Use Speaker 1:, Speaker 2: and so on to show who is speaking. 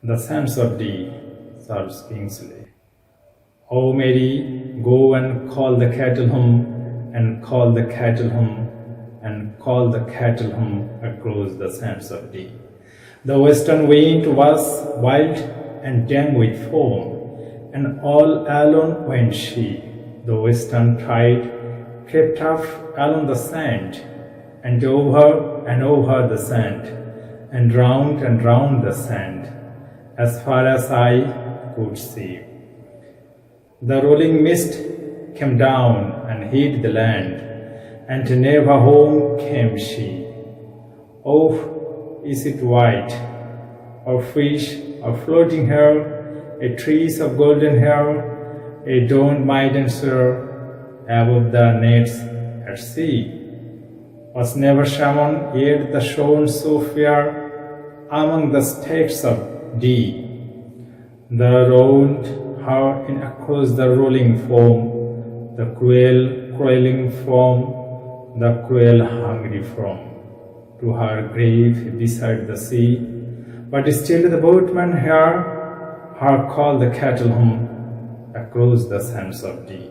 Speaker 1: The Sands of Dee, serves Kingsley. O Mary, go and call the cattle home, and call the cattle home, and call the cattle home across the Sands of Dee. The western wind was wild and dank with foam, and all alone went she. The western tide crept up along the sand, and over the sand, and round the sand, as far as I could see. The rolling mist came down and hid the land, and never home came she. Oh, is it white, or fish, or floating hair, a trees of golden hair, a dawned maiden sir, above the nets at sea? Was never salmon yet the shone so fair among the states of Dee? The rolled her in across the rolling foam, the cruel crawling foam, the cruel hungry foam, to her grave beside the sea. But still the boatman hear her call the cattle home across the sands of Dee.